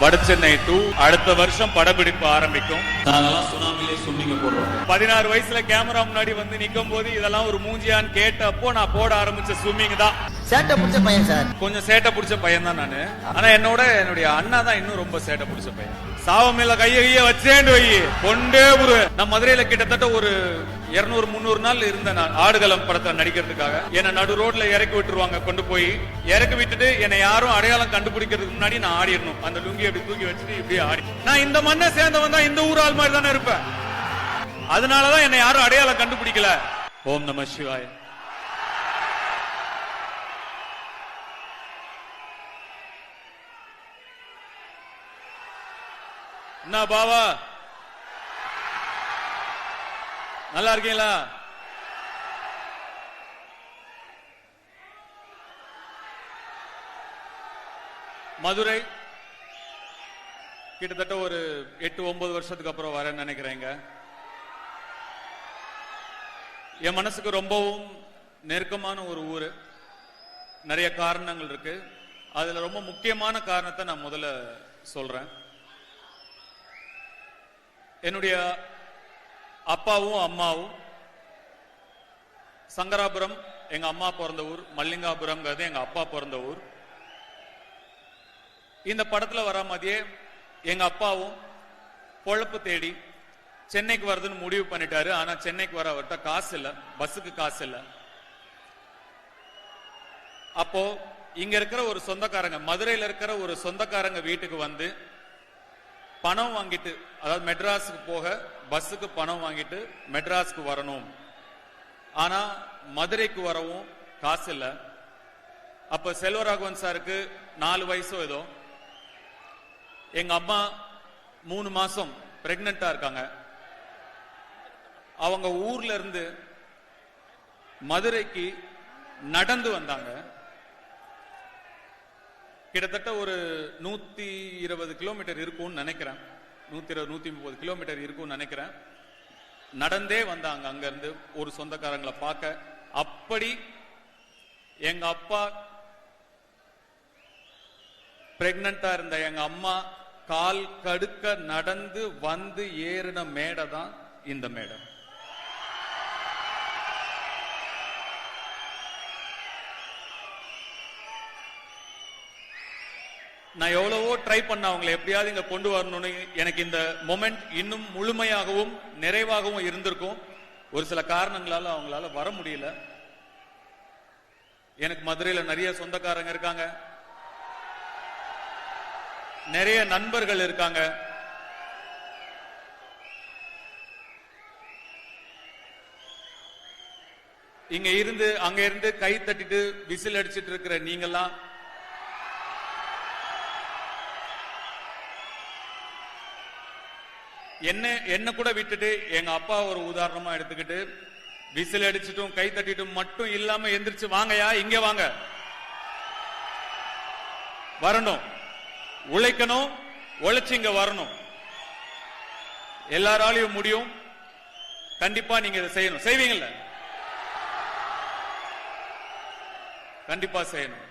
வடசென்னை 2 அடுத்த வருஷம் படப்பிடிப்பு ஆரம்பிக்கும். நாங்கெல்லாம் சுனாமிலே ஸ்விம்மிங் போடுறோம். 16 வயசுல கேமரா முன்னாடி வந்து நிக்கும் போது இதெல்லாம் ஒரு மூஞ்சியான்னு கேட்டப்போ நான் போட ஆரம்பிச்ச ஸ்விம்மிங் தான். சேட்டை பிடிச்ச பையன் சார். கொஞ்சம் சேட்டை பிடிச்ச பையன் தான் நானு. ஆனா என்னுடைய அண்ணா தான் இன்னும் ரொம்ப சேட்டை பிடிச்ச பையன். சாவமேல கைய வச்சேன்னு வை கொண்டே ஒரு. நான் மதுரையில கிட்டத்தட்ட ஒரு 200-300 நாள் இருந்தேன் நான் ஆடுகளம் படத்தை நடிக்கிறதுக்காக. என்னை நடு ரோட்ல இறக்கி விட்டுருவாங்க. கொண்டு போய் இறக்கி விட்டுட்டு என்னை யாரும் அடையாளம் கண்டுபிடிக்கிறதுக்கு முன்னாடி நான் ஆடிடணும். அந்த லுங்கி அப்படி தூக்கி வச்சுட்டு இப்படி ஆடி. நான் இந்த மண்ணை சேர்ந்தவன் தான், இந்த ஊர் ஆள் மாதிரி தானே இருப்பேன். அதனாலதான் என்னை யாரும் அடையாளம் கண்டுபிடிக்கல. ஓம் நம சிவாய. என்ன பாவா, நல்லா இருக்கீங்களா? மதுரை கிட்டத்தட்ட ஒரு 8-9 வருஷத்துக்கு அப்புறம் வரேன்னு நினைக்கிறேங்க. என் மனசுக்கு ரொம்பவும் நெருக்கமான ஒரு ஊரு. நிறைய காரணங்கள் இருக்கு. அதுல ரொம்ப முக்கியமான காரணத்தை நான் முதல்ல சொல்றேன். என்னுடைய அப்பாவும் அம்மாவும் சங்கராபுரம் எங்க அம்மா பிறந்த ஊர், மல்லிகாபுரம் எங்க அப்பா பிறந்த ஊர். இந்த படத்துல வர மாதிரியே எங்க அப்பாவும் பொழப்பு தேடி சென்னைக்கு வருதுன்னு முடிவு பண்ணிட்டாரு. ஆனா சென்னைக்கு வர அவர்கிட்ட காசு இல்ல, பஸ்ஸுக்கு காசு இல்ல. அப்போ இங்க இருக்கிற ஒரு சொந்தக்காரங்க, மதுரையில இருக்கிற ஒரு சொந்தக்காரங்க வீட்டுக்கு வந்து பணம் வாங்கிட்டு, அதாவது மெட்ராஸுக்கு போக பஸ்ஸுக்கு பணம் வாங்கிட்டு மெட்ராஸுக்கு வரணும். ஆனா மதுரைக்கு வரவும் காசு இல்ல. அப்ப செல்வராகவன் சாருக்கு 4 வயசோ ஏதோ. எங்க அம்மா 3 மாசம் பிரெக்னண்டா இருக்காங்க. அவங்க ஊர்ல இருந்து மதுரைக்கு நடந்து வந்தாங்க. கிட்டத்தட்ட ஒரு 120 கிலோமீட்டர் இருக்கும்னு நினைக்கிறேன். 120-130 கிலோமீட்டர் இருக்கும்னு நினைக்கிறேன். நடந்தே வந்தாங்க அங்க இருந்து ஒரு சொந்தக்காரங்களை பார்க்க. அப்படி எங்க அப்பா பிரெக்னண்டா இருந்த எங்க அம்மா கால் கடுக்க நடந்து வந்து ஏறின மேடை தான் இந்த மேடை. நான் எவ்வளவோ ட்ரை பண்ண அவங்களை எப்படியாவது இங்க கொண்டு வரணும்னு. எனக்கு இந்த மொமெண்ட் இன்னும் முழுமையாகவும் நிறைவாகவும் இருந்திருக்கும். ஒரு சில காரணங்களால அவங்களால வர முடியல. எனக்கு மதுரையில நிறைய சொந்தக்காரங்க இருக்காங்க, நிறைய நண்பர்கள் இருக்காங்க. இங்க இருந்து அங்க இருந்து கை தட்டிட்டு விசில் அடிச்சிட்டு இருக்கிற நீங்கெல்லாம் என்ன கூட விட்டுட்டு எங்க அப்பா ஒரு உதாரணமா எடுத்துக்கிட்டு விசில் அடிச்சிட்டும் கை தட்டிட்டும் மட்டும் இல்லாம எந்திரிச்சு வாங்கயா இங்க வாங்க, வரணும், உழைக்கணும், உழைச்சு இங்க வரணும். எல்லாராலையும் முடியும். கண்டிப்பா நீங்க இதை செய்யணும். செய்வீங்கல்ல? கண்டிப்பா செய்யணும்.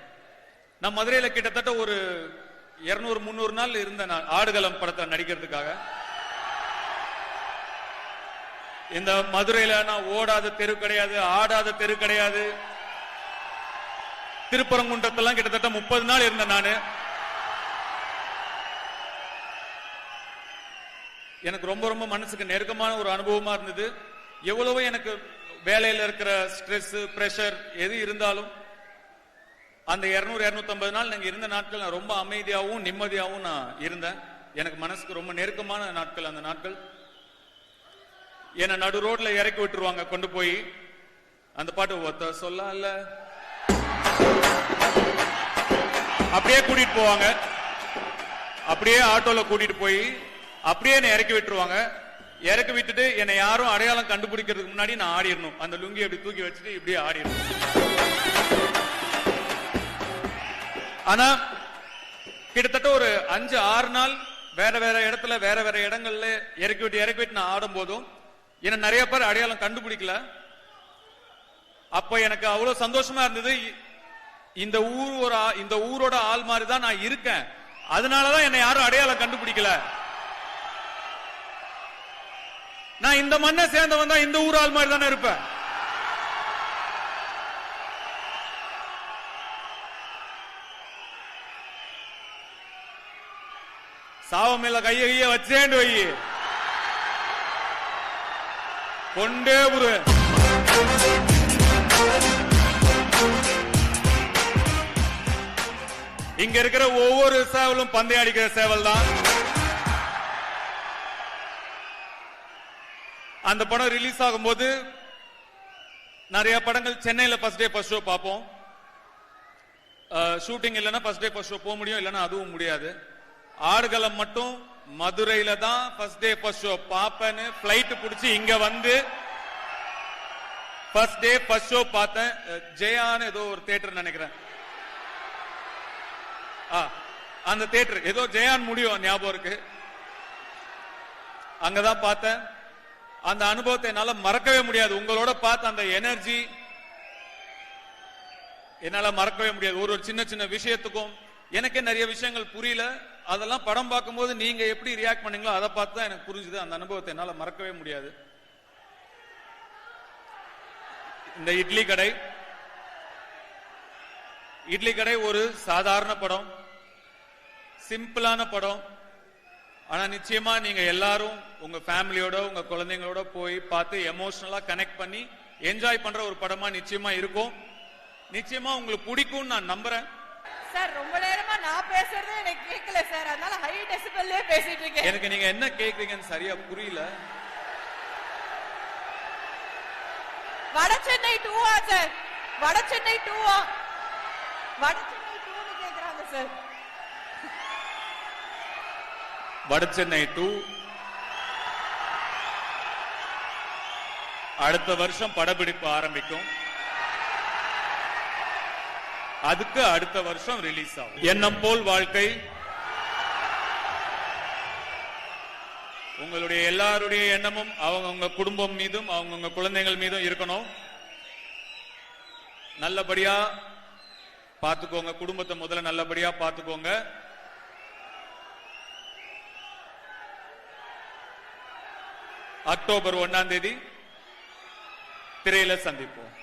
நான் மதுரையில கிட்டத்தட்ட ஒரு 200-300 நாள் இருந்தேன் நான் ஆடுகளம் படத்தை நடிக்கிறதுக்காக. இந்த மதுரையில நான் ஓடாத தெரு கிடையாது, ஆடாத தெரு கிடையாது. திருப்பரங்குன்றத்தெல்லாம் கிட்டத்தட்ட 30 நாள் இருந்தேன் நானு. எனக்கு ரொம்ப ரொம்ப மனசுக்கு நெருக்கமான ஒரு அனுபவமா இருந்தது. எவ்வளவோ எனக்கு வேலையில இருக்கிற ஸ்ட்ரெஸ், பிரஷர் எது இருந்தாலும் அந்த 200-250 நாள் நீங்க இருந்த நாட்கள் நான் ரொம்ப அமைதியாகவும் நிம்மதியாகவும் நான் இருந்தேன். எனக்கு மனசுக்கு ரொம்ப நெருக்கமான நாட்கள் அந்த நாட்கள். என்ன நடு ரோட்ல இறக்கி விட்டுருவாங்க. கொண்டு போய் அந்த பாட்டு ஒத்த சொல்ல அப்படியே கூட்டிட்டு போவாங்க. அப்படியே ஆட்டோல கூட்டிட்டு போய் அப்படியே என்னை இறக்கி விட்டுருவாங்க. இறக்கி விட்டுட்டு என்னை யாரும் அடையாளம் கண்டுபிடிக்கிறதுக்கு முன்னாடி நான் ஆடிடணும். அந்த லுங்கி அப்படி தூக்கி வச்சுட்டு இப்படியே ஆடிடணும். ஆனா கிட்டத்தட்ட ஒரு 5-6 நாள் வேற வேற இடத்துல வேற வேற இடங்கள்ல இறக்கி விட்டு நான் ஆடும் போதும் என்ன நிறைய பேர் அடையாளம் கண்டுபிடிக்கல. அப்ப எனக்கு அவ்வளவு சந்தோஷமா இருந்தது. இந்த ஊரோட ஆள் மாதிரி தான் நான் இருக்கேன். அதனாலதான் என்னை யாரும் அடையாளம் கண்டுபிடிக்கல. நான் இந்த மண்ணை சேர்ந்தவன் தான், இந்த ஊர் ஆள் மாதிரி தானே இருப்பேன். சாவ மேல கைய வச்சேண்டு வை, கொண்டே புரு. இங்க இருக்கிற ஒவ்வொரு சேவலும் பந்தயம் அடிக்கிற சேவல் தான். அந்த படம் ரிலீஸ் ஆகும்போது நிறைய படங்கள் சென்னையில ஃபர்ஸ்ட் டே ஃபர்ஸ்ட் ஷோ பார்ப்போம். ஷூட்டிங் இல்லைன்னா ஃபர்ஸ்ட் டே ஃபர்ஸ்ட் ஷோ போக முடியும், இல்லைன்னா அதுவும் முடியாது. ஆடுகளம் மட்டும் மதுரையில தான் ஃபர்ஸ்ட் டே ஃபர்ஸ்ட் ஷோ பாப்பேன்னு பிளைட் பிடிச்சி இங்க வந்து ஃபர்ஸ்ட் டே ஃபர்ஸ்ட் ஷோ பார்த்தேன். ஜெயான்னு ஏதோ ஒரு தியேட்டர் நினைக்கிறேன், அந்த தியேட்டர் ஏதோ ஜெயான் முடியும் ஞாபகம் இருக்கு. அங்கதான் பார்த்தேன். அந்த அனுபவத்தை என்னால மறக்கவே முடியாது. உங்களோட பார்த்த அந்த எனர்ஜி என்னால மறக்கவே முடியாது. ஒரு சின்ன சின்ன விஷயத்துக்கும் எனக்கே நிறைய விஷயங்கள் புரியல. அதெல்லாம் படம் பார்க்கும்போது நீங்க எப்படி ரியாக்ட் பண்ணீங்களோ அதை பார்த்து தான் எனக்கு புரிஞ்சுது. அந்த அனுபவத்தை என்னால மறக்கவே முடியாது. இந்த இட்லி கடை ஒரு சாதாரண படம், சிம்பிளான படம். ஆனா நிச்சயமா நீங்க எல்லாரும் உங்க ஃபேமிலியோட உங்க குழந்தைங்களோட போய் பார்த்து எமோஷனலா கனெக்ட் பண்ணி என்ஜாய் பண்ற ஒரு படமா நிச்சயமா இருக்கும். நிச்சயமா உங்களுக்கு பிடிக்கும் நான் நம்புறேன். சார் ரொம்ப நேரமா நான் பேசுறது எனக்கு கேட்கல சார், அதனால ஹை டெசிபல்லே பேசிட்டு இருக்கேன். எனக்கு நீங்க என்ன கேக்குறீங்கன்னு சரியா புரியல. வட சென்னை 2 சார், வட சென்னை 2 வட சென்னை 2 கேக்குறாங்க சார். வட சென்னை 2 அடுத்த வருஷம் படப்பிடிப்பு ஆரம்பிக்கும். அதுக்கு அடுத்த வருஷம் ரிலீஸ் ஆகும். எண்ணம் போல் வாழ்க்கை உங்களுடைய எல்லாருடைய எண்ணமும் அவங்க குடும்பம் மீதும் அவங்க குழந்தைகள் மீதும் இருக்கணும். நல்லபடியா பாத்துக்கோங்க, குடும்பத்தை முதல்ல நல்லபடியா பாத்துக்கோங்க. அக்டோபர் 1ஆம் தேதி திரையில சந்திப்போம்.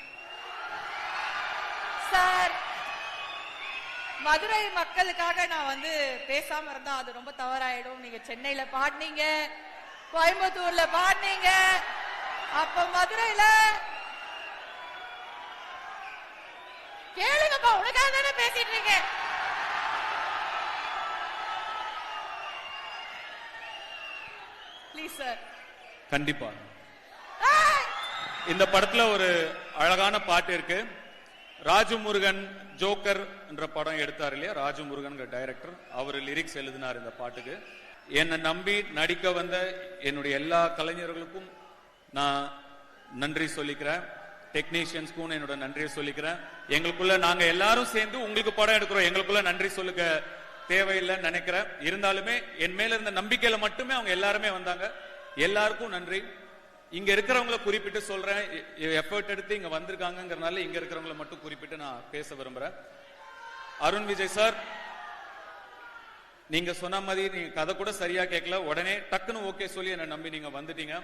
சார் மதுரை மக்களுக்காக நான் வந்து பேசாம இருந்தா அது ரொம்ப தவறாயிடும். நீங்க சென்னையில பாடினீங்க, கோயம்புத்தூர்ல பாடினீங்க, அப்ப மதுரையில கேளுங்கப்பா, உனக்காக தானே பேசிட்டு இருக்கேன். Please sir. கண்டிப்பா இந்த படத்துல ஒரு அழகான பாட்டு இருக்கு. ராஜு முருகன் ஜோக்கர் என்ற படம் எடுத்தார் இல்லையா, ராஜு முருகன் டைரக்டர், அவர் லிரிக்ஸ் எழுதினார் இந்த பாட்டுக்கு. என்னை நம்பி நடிக்க வந்த என்னுடைய எல்லா கலைஞர்களுக்கும் நான் நன்றி சொல்லிக்கிறேன். டெக்னீஷியன்ஸ்க்கும் என்னோட நன்றியை சொல்லிக்கிறேன். எங்களுக்குள்ள நாங்க எல்லாரும் சேர்ந்து உங்களுக்கு படம் எடுக்கிறோம், எங்களுக்குள்ள நன்றி சொல்லுங்க தேவையில்லைன்னு நினைக்கிறேன். இருந்தாலுமே என் மேல இருந்த நம்பிக்கையில மட்டுமே அவங்க எல்லாருமே வந்தாங்க. எல்லாருக்கும் நன்றி. இங்க இருக்கிறவங்களை குறிப்பிட்டு சொல்றேன், எஃபர்ட் எடுத்து இங்க வந்திருக்காங்கிறதுனால இங்க இருக்கிறவங்களை மட்டும் குறிப்பிட்டு நான் பேச விரும்புறேன். அருண் விஜய் சார், நீங்க சொன்ன மாதிரி நீங்க கதை கூட சரியா கேட்கல, உடனே டக்குன்னு ஓகே சொல்லி என்ன நம்பி நீங்க வந்துட்டீங்க.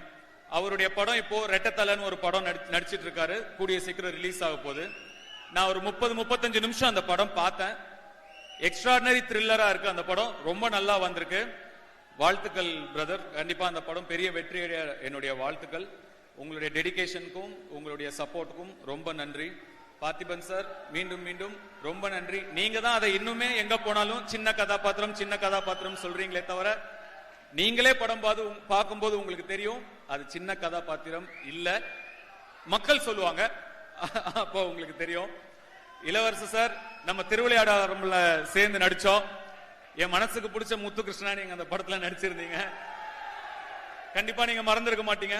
அவருடைய படம் இப்போ ரெட்டத்தலைன்னு ஒரு படம் நடிச்சிட்டு இருக்காரு, கூடிய சீக்கிரம் ரிலீஸ் ஆக போகுது. நான் ஒரு 30-35 நிமிஷம் அந்த படம் பார்த்தேன். எக்ஸ்ட்ராடினரி த்ரில்லரா இருக்கு அந்த படம், ரொம்ப நல்லா வந்திருக்கு. வாழ்த்துக்கள் பிரதர், கண்டிப்பா அந்த படம் பெரிய வெற்றி அடைய என்னுடைய வாழ்த்துக்கள். உங்களுடைய டெடிகேஷனுக்கும் உங்களுடைய சப்போர்ட்டுக்கும் ரொம்ப நன்றி. பார்த்திபன் சார், மீண்டும் மீண்டும் ரொம்ப நன்றி. நீங்க தான் அதை இன்னுமே எங்க போனாலும் சின்ன கதாபாத்திரம் சொல்றீங்களே தவிர, நீங்களே படம் பார்க்கும்போது உங்களுக்கு தெரியும் அது சின்ன கதாபாத்திரம் இல்ல, மக்கள் சொல்லுவாங்க, அப்போ உங்களுக்கு தெரியும். இளவரசு சார், நம்ம திருவிளையாடல சேர்ந்து நடிச்சோம். என் மனசுக்கு பிடிச்ச முத்து கிருஷ்ணா நீங்க அந்த படத்துல நடிச்சிருந்தீங்க. கண்டிப்பா நீங்க மறந்துருக்க மாட்டீங்க.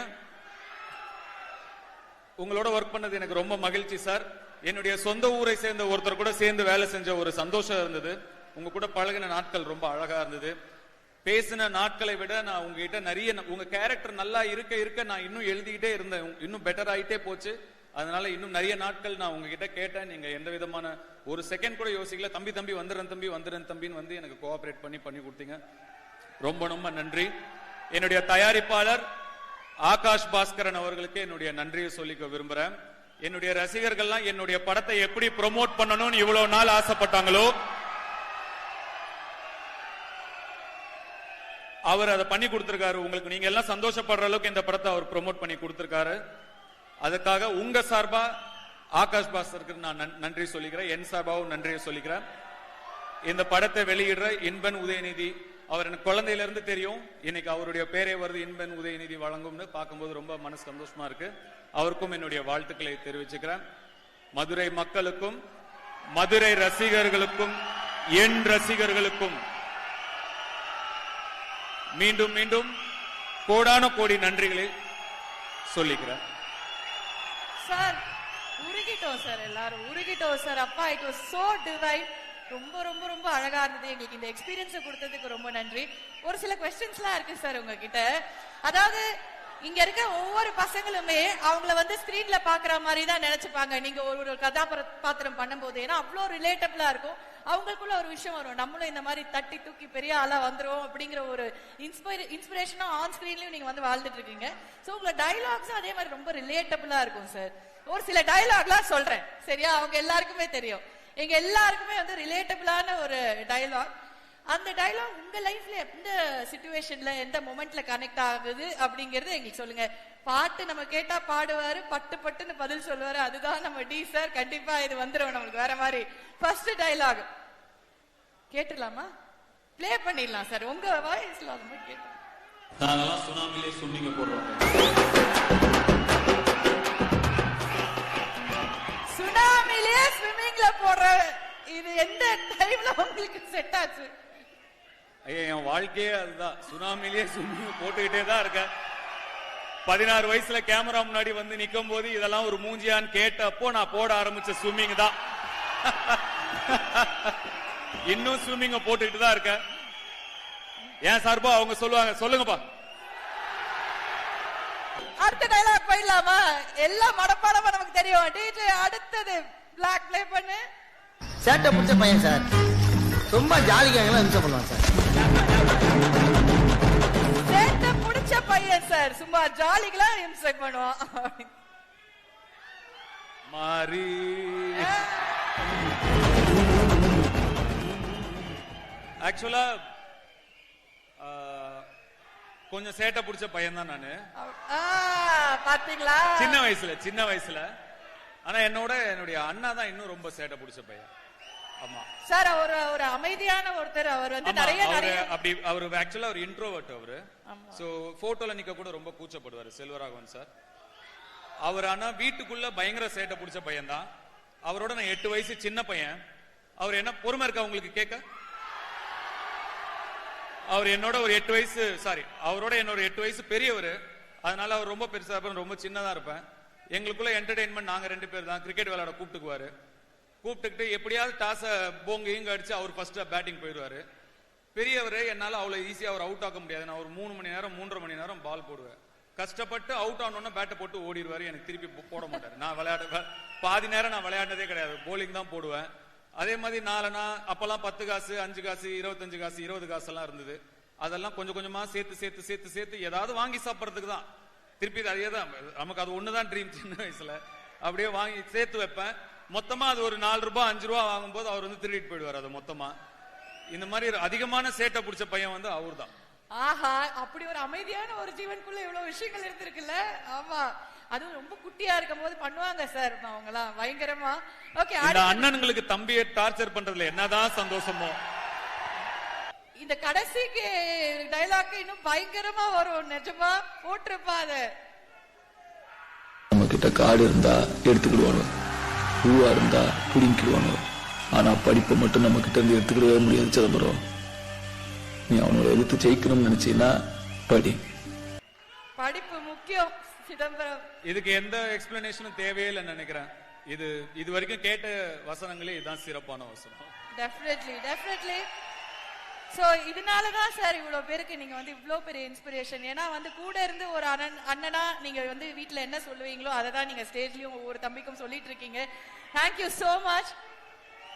உங்களோட ஒர்க் பண்ணது எனக்கு ரொம்ப மகிழ்ச்சி சார். என்னுடைய சொந்த ஊரை சேர்ந்த ஒருத்தர் கூட சேர்ந்து வேலை செஞ்ச ஒரு சந்தோஷம் இருந்தது. உங்க கூட பழகின நாட்கள் ரொம்ப அழகா இருந்தது. பேசின நாட்களை விட நான் உங்ககிட்ட நிறைய, உங்க கேரக்டர் நல்லா இருக்க நான் இன்னும் எழுதிக்கிட்டே இருந்தேன், இன்னும் பெட்டர் ஆயிட்டே போச்சு. அதனால இன்னும் நிறைய நாட்கள் நான் உங்ககிட்ட கேட்டேன். நீங்க எந்த விதமான ஒரு செகண்ட் கூட யோசிக்கல. தம்பி வந்துடுறேன் தம்பின்னு வந்து எனக்கு கோஆபரேட் பண்ணி கொடுத்தீங்க. ரொம்ப ரொம்ப நன்றி. என்னுடைய தயாரிப்பாளர் ஆகாஷ் பாஸ்கரன் அவர்களுக்கு என்னுடைய நன்றியை சொல்லிக்க விரும்புறேன். என்னுடைய ரசிகர்கள்லாம் என்னுடைய படத்தை எப்படி ப்ரோமோட் பண்ணணும்னு இவ்வளவு நாள் ஆசைப்பட்டாங்களோ அவர் அதை பண்ணி கொடுத்திருக்காரு. உங்களுக்கு நீங்க எல்லாம் சந்தோஷப்படுற அளவுக்கு இந்த படத்தை அவர் ப்ரோமோட் பண்ணி கொடுத்திருக்காரு. அதுக்காக உங்க சார்பா ஆகாஷ் பாஸ்கருக்கு நான் நன்றி சொல்லிக்கிறேன். என் சார்பாவும் நன்றியை சொல்லிக்கிறேன். இந்த படத்தை வெளியிடுற இன்பன் உதயநிதி அவர் எனக்கு குழந்தையில இருந்து தெரியும். இன்னைக்கு அவருடைய பேரே வருது, இன்பன் உதயநிதி வழங்கும்னு பார்க்கும்போது ரொம்ப மனசு சந்தோஷமா இருக்கு. அவருக்கும் என்னுடைய வாழ்த்துக்களை தெரிவிச்சுக்கிறேன். மதுரை மக்களுக்கும் மதுரை ரசிகர்களுக்கும் என் ரசிகர்களுக்கும் மீண்டும் மீண்டும் கோடான கோடி நன்றிகளை சொல்லிக்கிறேன். சார் உருகிட்டோம் சார், எல்லாரும் உருகிட்டோம் சார். அப்பா இட் வாஸ் சோ டிவைன். ரொம்ப ரொம்ப ரொம்ப அழகா இருந்தது. எங்களுக்கு இந்த எக்ஸ்பீரியன்ஸ் கொடுத்ததுக்கு ரொம்ப நன்றி. ஒரு சில கொஸ்டின்ஸ்லாம் இருக்கு சார் உங்ககிட்ட. அதாவது இங்க இருக்க ஒவ்வொரு பசங்களுமே அவங்கள வந்து ஸ்கிரீன்ல பாக்குற மாதிரி தான் நினைச்சுப்பாங்க நீங்க ஒரு கதாபாத்திரம் பண்ணும்போது. ஏன்னா அவ்வளோ ரிலேட்டபிளா இருக்கும். அவங்களுக்குள்ள ஒரு விஷயம் வரும், நம்மளும் இந்த மாதிரி தட்டி தூக்கி பெரிய ஆளா வந்துரும் அப்படிங்கிற ஒரு இன்ஸ்பிரேஷனா ஆன் ஸ்கிரீன்லயும் நீங்க வந்து வாழ்ந்துட்டு இருக்கீங்க. சோ உங்களோட டைலாக்ஸும் அதே மாதிரி ரொம்ப ரிலேட்டபிளா இருக்கும் சார். ஒரு சில டைலாக்லாம் சொல்றேன் சரியா, அவங்க எல்லாருக்குமே தெரியும். எங்க எல்லாருக்குமே வந்து ரிலேட்டபிளான ஒரு டைலாக். அந்த டைலாக் உங்க லைஃப்ல எந்த சிச்சுவேஷன்ல எந்த மொமெண்ட்ல கனெக்ட் ஆகுது அப்படிங்கறது எங்களுக்கு சொல்லுங்க. பாட்டு நம்ம கேட்டா பாடுவாரு, பட்டுன்னு பதில் சொல்லுவாரு. அதுதான் நம்ம டி சார். கண்டிப்பா இது வந்துடும் நம்மளுக்கு வேற மாதிரி. ஃபர்ஸ்ட் டைலாக் கேட்டுலாமா? பிளே பண்ணிடலாம் சார் உங்க வாய்ஸ்ல. அந்த மாதிரி கேட்டு நாங்கெல்லாம் சுனாமிலே ஸ்விம்மிங்க போடுறோம். சுனாமிலே ஸ்விம்மிங்ல போடுற இது எந்த டைம்ல உங்களுக்கு செட் ஆச்சு? ஐயா என் வாழ்க்கையே அதுதான். சுனாமிலேயே ஸ்விம்மிங் போட்டுக்கிட்டே தான் இருக்கேன். 16 வயசுல கேமரா முன்னாடி வந்து நிக்கும் போது இதெல்லாம் ஒரு மூஞ்சியான்னு கேட்டப்போ நான் போட ஆரம்பிச்ச ஸ்விம்மிங் தான். இன்னும் ஸ்விம்மிங்க போட்டுக்கிட்டு தான் இருக்கேன். ஏன் சார்பா அவங்க சொல்லுவாங்க, சொல்லுங்கப்பா. அடுத்த டைலாக் போயிடலாமா? எல்லாம் மடப்பாடமா நமக்கு தெரியும். டிஜே அடுத்தது பிளாக் ப்ளே பண்ணு. சேட்டை பிடிச்ச பையன் சார், ரொம்ப ஜாலிக்காக என்ஜாய் பண்ணுவான் சார். சேட்டை பிடிச்ச பையன் சார், சும்மா ஜாலிகளா என்ஜாய் பண்ணுவான். மாறி ஆக்சுவலா கொஞ்சம் சேட்டை பிடிச்ச பையன் தான் நானு. பாத்தீங்களா? சின்ன வயசுல. ஆனா என்னுடைய அண்ணா தான் இன்னும் ரொம்ப சேட்டை பிடிச்ச பையன். ஆமா சார், ஒரு அமைதியான ஒருத்தர். அவர் வந்து நிறைய அப்படி அவர் ஆக்சுவலா ஒரு இன்ட்ரோவர்ட். அவரு சோ போட்டோல நிக்க கூட ரொம்ப கூச்சப்படுவாரு. செல்வராகவன் சார் அவர். ஆனா வீட்டுக்குள்ள பயங்கர சேட்டை பிடிச்ச பையன் தான். அவரோட நான் 8 வயசு சின்ன பையன். அவர் என்ன பொறுமை இருக்கா உங்களுக்கு கேட்க? அவர் என்னோட ஒரு 8 வயசு அவரோட என்னோட 8 வயசு பெரியவர். அதனால அவர் ரொம்ப பெருசா இருப்பேன், ரொம்ப சின்னதா இருப்பேன். எங்களுக்குள்ள என்டர்டைன்மெண்ட் நாங்க 2 பேர் தான். கிரிக்கெட் விளையாட கூப்பிட்டுக்கிட்டு எப்படியாவது டாஸ போங்க அடிச்சு அவர் ஃபர்ஸ்ட் பேட்டிங் போயிடுவாரு. பெரியவர் என்னால அவ்வளவு ஈஸியா அவர் அவுட் ஆக்க முடியாது. நான் ஒரு 3 மணி நேரம் 3.5 மணி நேரம் பால் போடுவேன். கஷ்டப்பட்டு அவுட் ஆனோன்னா பேட்டை போட்டு ஓடிடுவாரு. எனக்கு திருப்பி போட மாட்டாரு. நான் பாதி நேரம் நான் விளையாடுனதே கிடையாது, போலிங் தான் போடுவேன். அதே மாதிரி நாலனா அப்பெல்லாம் 10 காசு 5 காசு 25 காசு 20 காசு எல்லாம் இருந்தது. அதெல்லாம் கொஞ்சம் கொஞ்சமா சேர்த்து ஏதாவது வாங்கி சாப்பிடறதுக்கு தான். திருப்பி அதே தான் நமக்கு. அது ஒண்ணுதான் ட்ரீம். சின்ன வயசுல அப்படியே வாங்கி சேர்த்து வைப்பேன். மொத்தமா அது ஒரு 4 ரூபாய் 5 ரூபாய் வாங்கும்போது அவர் வந்து திருடிட்டு போயிடுவார் அது மொத்தமா. இந்த மாதிரி அதிகமான சேட்டை பிடிச்ச பையன் வந்து அவர் தான். ஆஹா, அப்படி ஒரு அமைதியான ஒரு ஜீவனுக்குள்ள இவ்வளவு விஷயங்கள் இருந்திருக்குல்ல. ஆமா, அதுவும் ரொம்ப குட்டியா இருக்கும் போது பண்ணுவாங்க சார் அவங்கலாம் பயங்கரமா. ஓகே, இந்த அண்ணனுங்களுக்கு தம்பியை டார்ச்சர் பண்றதுல என்னதான் சந்தோஷமோ. இந்த கடைசிக்கு டைலாக் இன்னும் பயங்கரமா வரும். நிஜமா போட்டிருப்பா. அத நம்ம கிட்ட காடு இருந்தா எடுத்துக்கிடுவானு, பூவா இருந்தா புடிங்கிடுவானு. ஆனா படிப்பை மட்டும் நம்ம கிட்ட இருந்து எடுத்துக்கிடவே முடியாது சிதம்பரம். நீ அவனோட எதிர்த்து ஜெயிக்கணும்னு நினைச்சீன்னா படிப்பு முக்கியம் சிதம்பரம். இதுக்கு எந்த எக்ஸ்பிளனேஷனும் தேவையில்லை நினைக்கிறேன். இது வரைக்கும் கேட்ட வசனங்களே இதுதான் சிறப்பான வசனம். டெஃபினெட்லி. சோ இதனாலதான் சார் இவ்வளவு பேருக்கு நீங்க வந்து இவ்ளோ பெரிய இன்ஸ்பிரேஷன். ஏன்னா வந்து கூட இருந்து ஒரு அண்ணனா நீங்க வந்து வீட்ல என்ன சொல்லுவீங்களோ அதை தான் நீங்க ஸ்டேஜ்லயும் ஒவ்வொரு தம்பிக்கும் சொல்லிட்டு இருக்கீங்க. Thank you so much.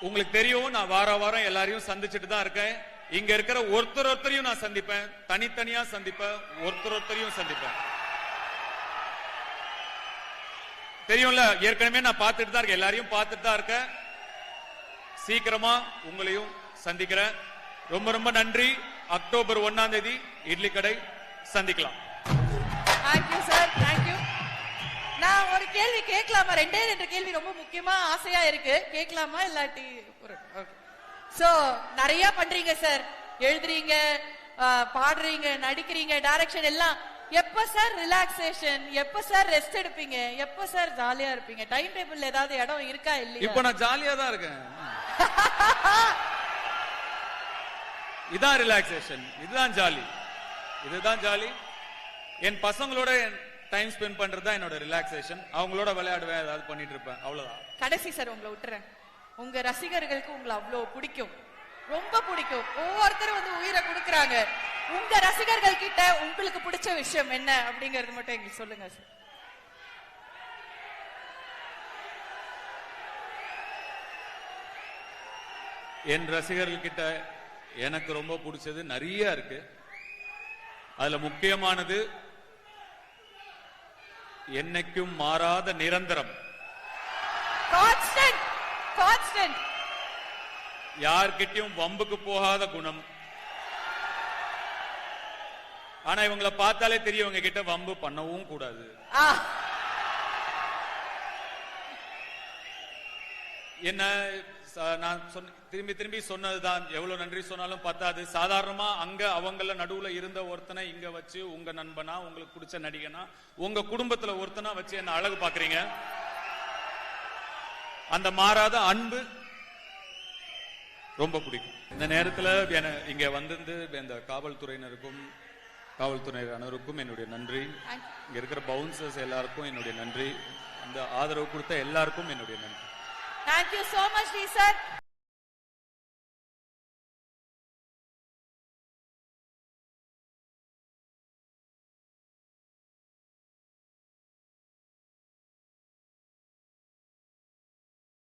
உங்களுக்கு தெரியும், நான் வாரம் எல்லாரையும் சந்திச்சுட்டு தான் இருக்கேன். இங்க இருக்கிற ஒருத்தரையும் நான் சந்திப்பேன், தனித்தனியா சந்திப்பேன், ஒருத்தரையும் சந்திப்பேன். தெரியும்ல, ஏற்கனவே நான் பார்த்துட்டு தான் இருக்கேன், எல்லாரையும் பார்த்துட்டு தான் இருக்கேன். சீக்கிரமா உங்களையும் சந்திக்கிறேன். ரொம்ப ரொம்ப நன்றி. அக்டோபர் 1ஆம் தேதி இட்லி கடை சந்திக்கலாம். Thank you sir, thank you. நான் ஒரு கேள்வி கேட்கலாமா? ரெண்டே ரெண்டு கேள்வி ரொம்ப முக்கியமா ஆசையா இருக்கு, கேட்கலாமா? இல்லாட்டி சோ நிறைய பண்றீங்க சார், எழுதுறீங்க, பாடுறீங்க, நடிக்கிறீங்க, டைரக்ஷன் எல்லாம். எப்ப சார் ரிலாக்ஸேஷன், எப்ப சார் ரெஸ்ட் எடுப்பீங்க, எப்ப சார் ஜாலியா இருப்பீங்க? டைம் டேபிள்ல ஏதாவது இடம் இருக்கா இல்லையா? இப்ப நான் ஜாலியா தான் இருக்கேன். இதான் ரிலாக்ஸேஷன், இதுதான் ஜாலி, இதுதான் ஜாலி. என் பசங்களோட டைம் ஸ்பெண்ட் பண்றதுதான் என்னோட ரிலாக்ஸேஷன். அவங்களோட விளையாடுவேன், ஏதாவது பண்ணிட்டு இருப்பேன், அவ்வளவுதான். கடைசி சார் உங்களை விட்டுறேன். உங்க ரசிகர்களுக்கு உங்களை அவ்வளவு பிடிக்கும், ரொம்ப பிடிக்கும். ஒவ்வொருத்தரும் வந்து உயிரை கொடுக்கறாங்க. உங்க ரசிகர்கள் கிட்ட உங்களுக்கு பிடிச்ச விஷயம் என்ன அப்படிங்கறது மட்டும் எங்களுக்கு சொல்லுங்க சார். என் ரசிகர்கள் கிட்ட எனக்கு ரொம்ப பிடிச்சது நிறைய இருக்கு. அதுல முக்கியமானது என்னைக்கும் மாறாத நிரந்தரம், கான்ஸ்டன்ட், கான்ஸ்டன்ட். யார்கிட்டயும் வம்புக்கு போகாத குணம். ஆனா இவங்களை பார்த்தாலே தெரியும், இவங்க கிட்ட வம்பு பண்ணவும் கூடாது. என்ன நான் திரும்பி திரும்பி சொன்னதுதான், எவ்வளவு நன்றி சொன்னாலும் பத்தாது. சாதாரணமா அங்க அவங்கள நடுவுல இருந்த ஒருத்தனை இங்க வச்சு உங்க நண்பனா, உங்களுக்கு பிடிச்ச நடிகனா, உங்க குடும்பத்துல ஒருத்தனா வச்சு என்ன அழகு பாக்குறீங்க. அந்த மாறாத அன்பு ரொம்ப பிடிக்கும். இந்த நேரத்துல இங்க வந்திருந்து இந்த காவல்துறையினருக்கும் காவல்துறையினருக்கும் என்னுடைய நன்றி. இங்க இருக்கிற பவுன்சர்ஸ் எல்லாருக்கும் என்னுடைய நன்றி. அந்த ஆதரவு கொடுத்த எல்லாருக்கும் என்னுடைய நன்றி. Thank you so much, sir.